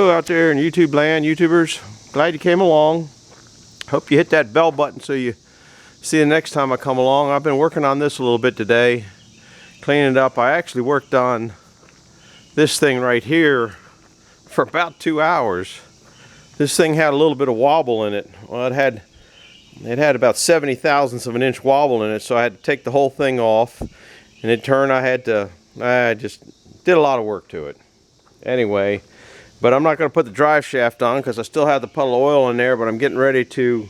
Hello out there in YouTube land, YouTubers. Glad you came along. Hope you hit that bell button so you see the next time I come along. I've been working on this a little bit today, cleaning it up. I actually worked on this thing right here for about 2 hours. This thing had a little bit of wobble in it. Well, it had about 70 thousandths of an inch wobble in it, so I had to take the whole thing off. And in turn, I just did a lot of work to it. Anyway, but I'm not going to put the drive shaft on because I still have the puddle of oil in there, but I'm getting ready to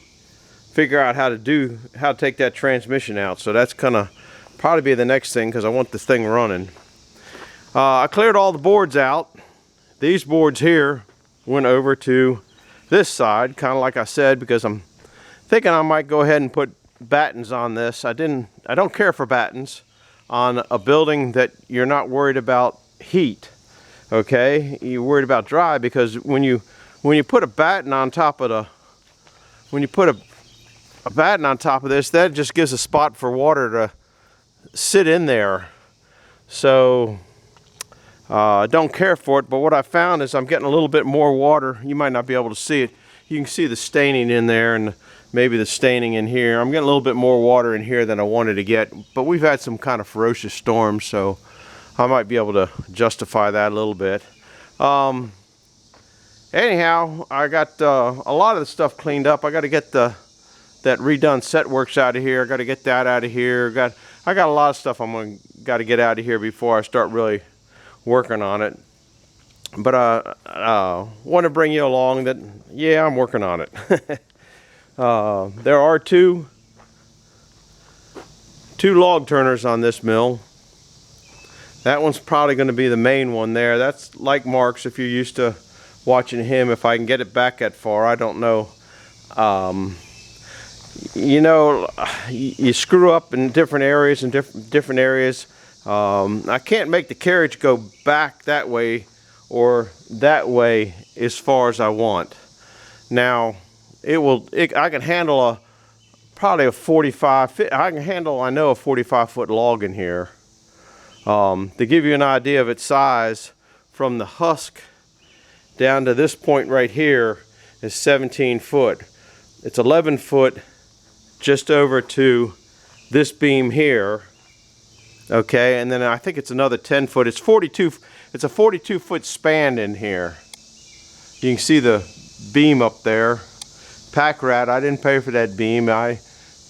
figure out how to take that transmission out. So that's gonna probably be the next thing because I want this thing running. I cleared all the boards out. These boards here went over to this side, kind of like I said, because I'm thinking I might go ahead and put battens on this. I don't care for battens on a building that you're not worried about heat. Okay, you're worried about dry, because when you put a batten on top of a batten on top of this, that just gives a spot for water to sit in there. So I don't care for it, but what I found is I'm getting a little bit more water. You might not be able to see it. You can see the staining in there and maybe the staining in here. I'm getting a little bit more water in here than I wanted to get, but we've had some kind of ferocious storms, so I might be able to justify that a little bit. Anyhow, I got a lot of the stuff cleaned up. I got to get that redone set works out of here. I got to get that out of here. I got a lot of stuff got to get out of here before I start really working on it. But I want to bring you along that, yeah, I'm working on it. There are two log turners on this mill. That one's probably going to be the main one there. That's like Mark's, if you're used to watching him. If I can get it back that far, I don't know. You know, you screw up in different areas and different areas. I can't make the carriage go back that way or that way as far as I want. Now, I can handle probably a 45. I can handle, I know, a 45-foot log in here. To give you an idea of its size, from the husk down to this point right here is 17 foot. It's 11 foot just over to this beam here. Okay, and then I think it's another 10 foot. It's 42. It's a 42-foot span in here. You can see the beam up there. Pack rat. I didn't pay for that beam. I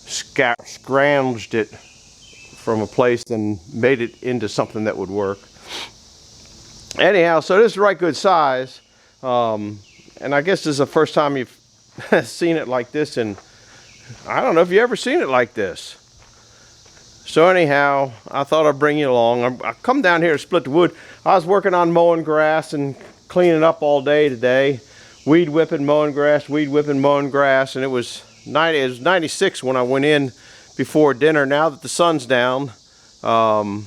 scrounged it from a place and made it into something that would work. Anyhow, so this is right good size, and I guess this is the first time you've seen it like this, and I don't know if you ever seen it like this. So anyhow, I thought I'd bring you along. I come down here to split the wood. I was working on mowing grass and cleaning up all day today, weed whipping, mowing grass, and it was 96 when I went in before dinner. Now that the sun's down, I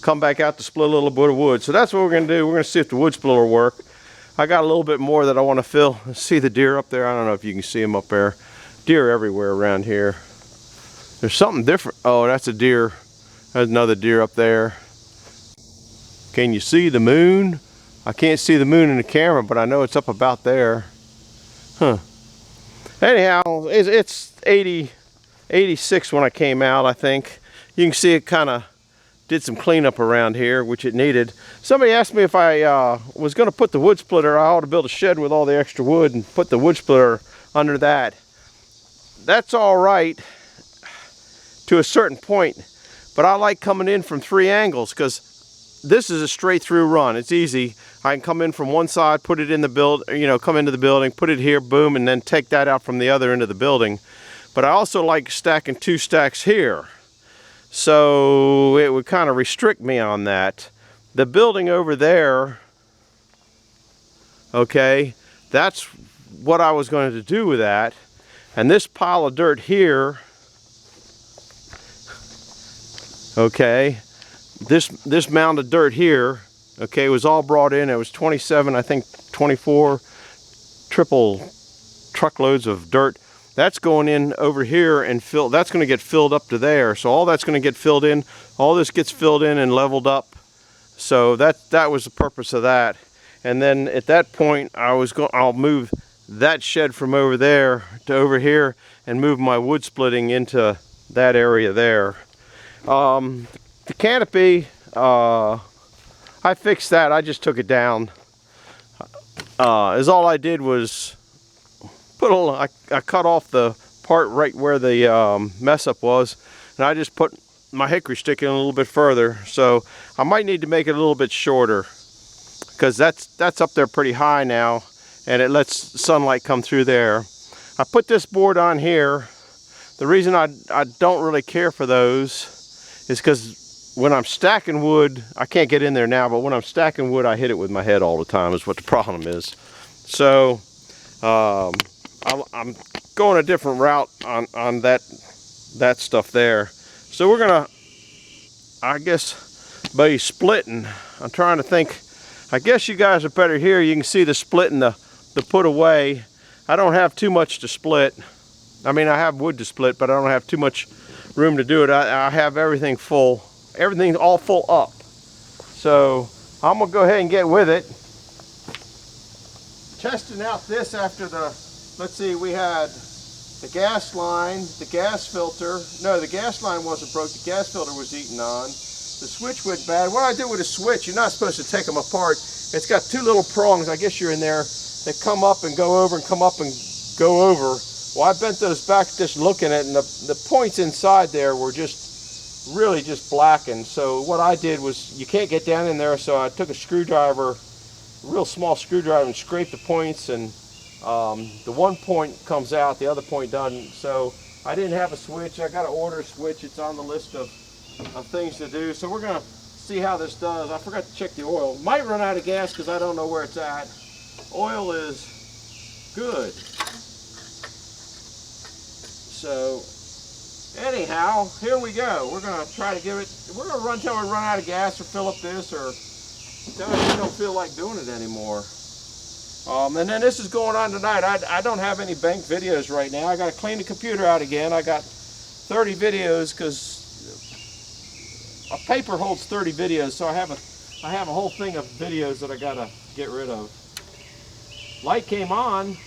come back out to split a little bit of wood. So that's what we're going to do. We're going to see if the wood splitter will work. I got a little bit more that I want to fill. See the deer up there? I don't know if you can see them up there. Deer everywhere around here. There's something different. Oh, that's a deer. There's another deer up there. Can you see the moon? I can't see the moon in the camera, but I know it's up about there. Huh. Anyhow, it's 86 when I came out, I think. You can see it kind of did some cleanup around here, which it needed. Somebody asked me if I was going to put the wood splitter. I ought to build a shed with all the extra wood and put the wood splitter under that. That's all right to a certain point, but I like coming in from 3 angles because this is a straight through run. It's easy. I can come in from one side, put it in the come into the building, put it here, boom, and then take that out from the other end of the building. But I also like stacking 2 stacks here. So it would kind of restrict me on that. The building over there, okay, that's what I was going to do with that. And this pile of dirt here, okay, this mound of dirt here, okay, was all brought in. It was 27, I think 24 triple truckloads of dirt. That's going in over here and that's going to get filled up to there. So all that's going to get filled in. All this gets filled in and leveled up. So that was the purpose of that. and then at that point I'll move that shed from over there to over here and move my wood splitting into that area there. The canopy, I fixed that. I just took it down. All I did was put I cut off the part right where the mess up was, and I just put my hickory stick in a little bit further. So I might need to make it a little bit shorter, because that's up there pretty high now, and it lets sunlight come through there. I put this board on here. The reason I don't really care for those is because when I'm stacking wood, I can't get in there now, but when I'm stacking wood, I hit it with my head all the time is what the problem is. So I'm going a different route on that stuff there. So we're gonna, I guess, be splitting. I'm trying to think. I guess you guys are better here. You can see the split and the put away. I don't have too much to split. I mean, I have wood to split, but I don't have too much room to do it. I have everything full. Everything's all full up. So I'm gonna go ahead and get with it. Testing out this after the, let's see, we had the gas line, the gas filter. No, the gas line wasn't broke. The gas filter was eaten on. The switch went bad. What I do with a switch, you're not supposed to take them apart. It's got two little prongs, I guess you're in there, that come up and go over and come up and go over. Well, I bent those back just looking at it, and the points inside there were just really just blackened. So what I did was, you can't get down in there, so I took a screwdriver, a real small screwdriver, and scraped the points, and the one point comes out, the other point doesn't. So I didn't have a switch. I got to order a switch. It's on the list of things to do. So we're going to see how this does. I forgot to check the oil. Might run out of gas because I don't know where it's at. Oil is good. So anyhow, here we go. We're going to try to give it, we're going to run till we run out of gas or fill up this, or we don't feel like doing it anymore. And then this is going on tonight. I don't have any banked videos right now. I got to clean the computer out again. I got 30 videos because a paper holds 30 videos, so I have a whole thing of videos that I got to get rid of. Light came on.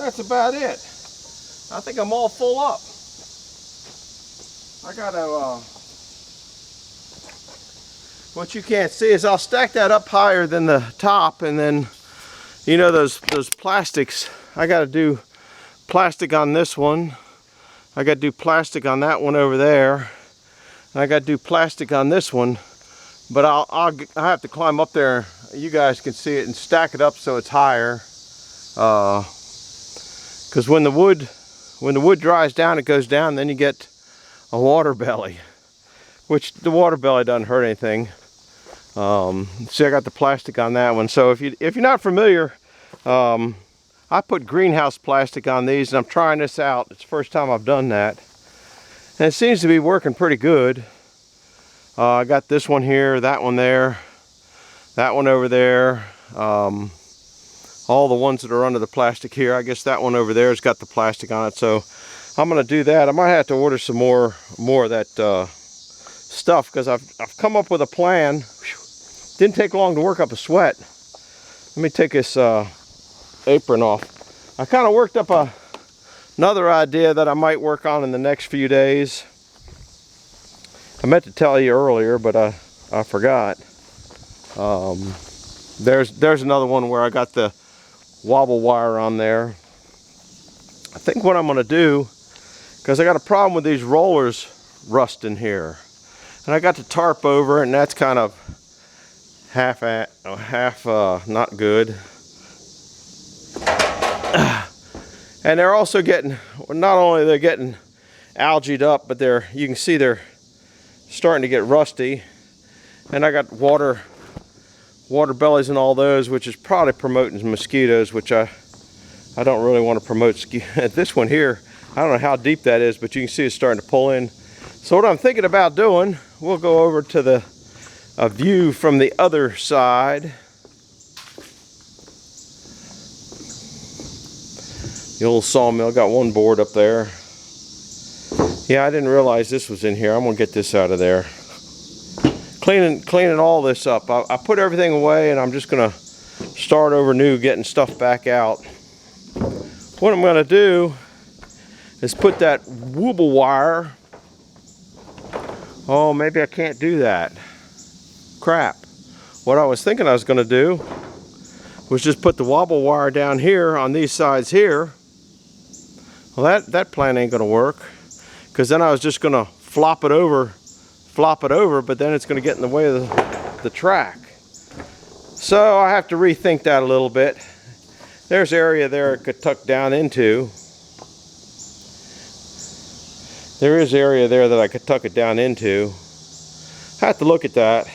that's about it. I think I'm all full up. I gotta, what you can't see is I'll stack that up higher than the top, and then, you know, those plastics, I gotta do plastic on this one. I gotta do plastic on that one over there. And I gotta do plastic on this one. But I have to climb up there. You guys can see it, and stack it up so it's higher. Because when the wood dries down, it goes down. Then you get a water belly, which the water belly doesn't hurt anything. See, I got the plastic on that one. So if you're not familiar, I put greenhouse plastic on these, and I'm trying this out. It's the first time I've done that, and it seems to be working pretty good. I got this one here, that one there, that one over there, all the ones that are under the plastic here. I guess that one over there has got the plastic on it, so I'm gonna do that. I might have to order some more of that stuff, because I've come up with a plan. Didn't take long to work up a sweat. Let me take this apron off. I kind of worked up another idea that I might work on in the next few days. I meant to tell you earlier, but I forgot. There's another one where I got the wobble wire on there. I think what I'm going to do, because I got a problem with these rollers rusting here, and I got the tarp over, and that's kind of half not good. And they're also getting, not only they're getting algaed up, but you can see they're starting to get rusty. And I got water bellies and all those, which is probably promoting mosquitoes, which I don't really want to promote. This one here, I don't know how deep that is, but you can see it's starting to pull in. So what I'm thinking about doing, we'll go over to a view from the other side. The old sawmill, got one board up there. Yeah, I didn't realize this was in here. I'm gonna get this out of there. Cleaning all this up. I put everything away, and I'm just gonna start over new, getting stuff back out. What I'm gonna do is put that wobble wire. Oh, maybe I can't do that. Crap. What I was thinking I was gonna do was just put the wobble wire down here on these sides here. Well, that plan ain't gonna work, because then I was just gonna flop it over, but then it's gonna get in the way of the track. So I have to rethink that a little bit. There's area there it could tuck down into. There is area there that I could tuck it down into. I have to look at that.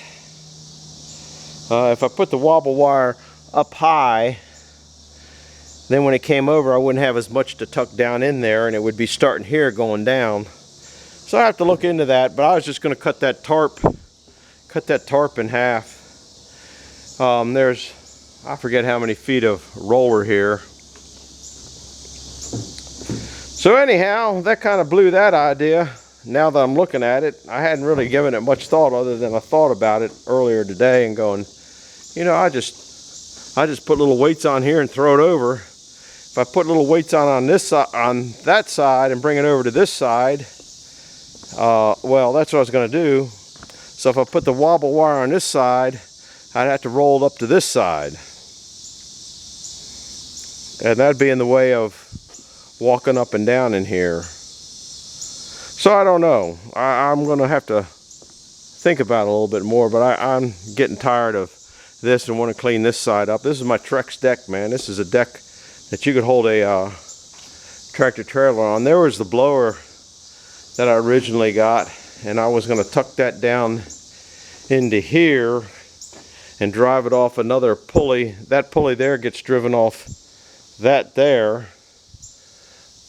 If I put the wobble wire up high, then when it came over, I wouldn't have as much to tuck down in there, and it would be starting here going down. So I have to look into that, but I was just going to cut that tarp in half. There's, I forget how many feet of roller here. So anyhow, that kind of blew that idea. Now that I'm looking at it, I hadn't really given it much thought, other than I thought about it earlier today and going, you know, I just put little weights on here and throw it over. If I put little weights on this side, on that side, and bring it over to this side, well, that's what I was going to do. So if I put the wobble wire on this side, I'd have to roll it up to this side, and that'd be in the way of walking up and down in here. So I don't know. I'm going to have to think about it a little bit more, but I'm getting tired of this and want to clean this side up. This is my Trex deck, man. This is a deck that you could hold a tractor trailer on. There was the blower that I originally got, and I was going to tuck that down into here and drive it off another pulley. That pulley there gets driven off that there,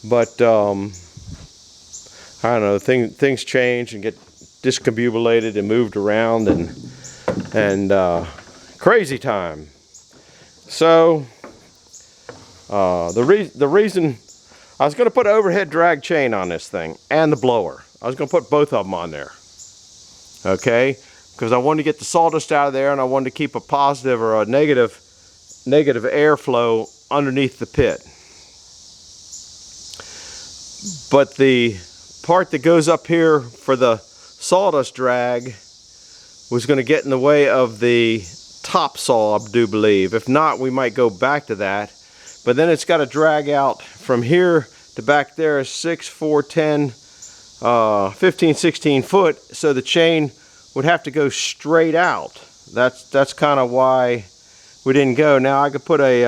but I don't know, things change and get discombobulated and moved around, and crazy time. So the reason I was going to put an overhead drag chain on this thing and the blower. I was going to put both of them on there, okay, because I wanted to get the sawdust out of there, and I wanted to keep a positive or a negative airflow underneath the pit. But the part that goes up here for the sawdust drag was going to get in the way of the top saw, I do believe. If not, we might go back to that. But then it's got to drag out from here to back there is 6, 4, 10, 15, 16 foot. So the chain would have to go straight out. That's kind of why we didn't go. Now I could put a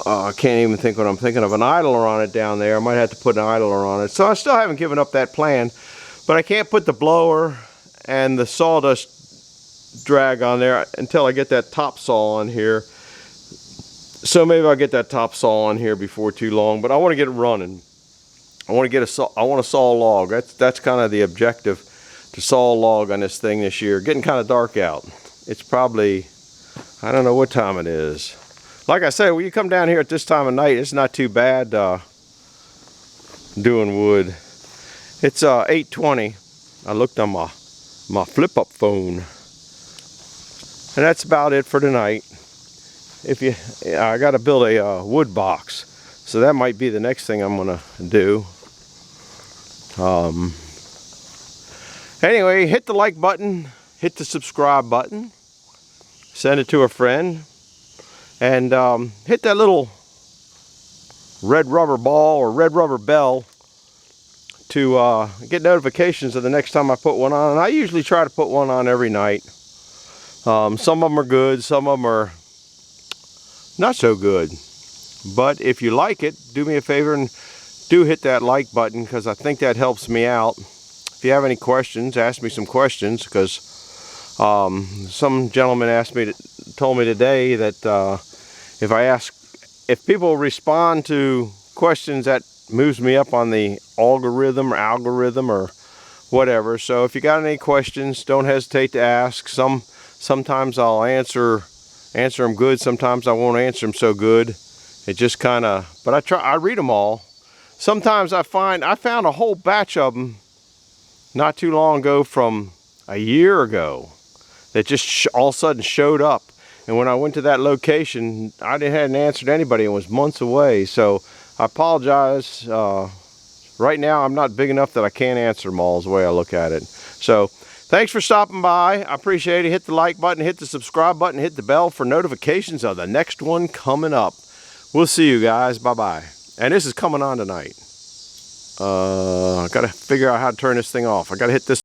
I can't even think what I'm thinking of, an idler on it down there. I might have to put an idler on it. So I still haven't given up that plan, but I can't put the blower and the sawdust drag on there until I get that top saw on here. So maybe I'll get that top saw on here before too long, but I want to get it running. I want to saw a log. That's kind of the objective, to saw a log on this thing this year. Getting kind of dark out. It's probably, I don't know what time it is. Like I said, when you come down here at this time of night, it's not too bad doing wood. It's 8:20. I looked on my flip-up phone, and that's about it for tonight. I got to build a wood box, so that might be the next thing I'm gonna do. Anyway, hit the like button, hit the subscribe button, send it to a friend. And hit that little red rubber ball or red rubber bell to get notifications of the next time I put one on. And I usually try to put one on every night. Some of them are good, some of them are not so good. But if you like it, do me a favor and do hit that like button, because I think that helps me out. If you have any questions, ask me some questions, because some gentleman told me today that if people respond to questions, that moves me up on the algorithm or whatever. So if you got any questions, don't hesitate to ask. Sometimes I'll answer them good. Sometimes I won't answer them so good. It just kind of, but I read them all. Sometimes I found a whole batch of them not too long ago, from a year ago, that just all of a sudden showed up. And when I went to that location, I hadn't answered anybody. It was months away. So I apologize. Right now, I'm not big enough that I can't answer them all, is the way I look at it. So thanks for stopping by. I appreciate it. Hit the like button, hit the subscribe button, hit the bell for notifications of the next one coming up. We'll see you guys. Bye-bye. And this is coming on tonight. I got to figure out how to turn this thing off. I got to hit this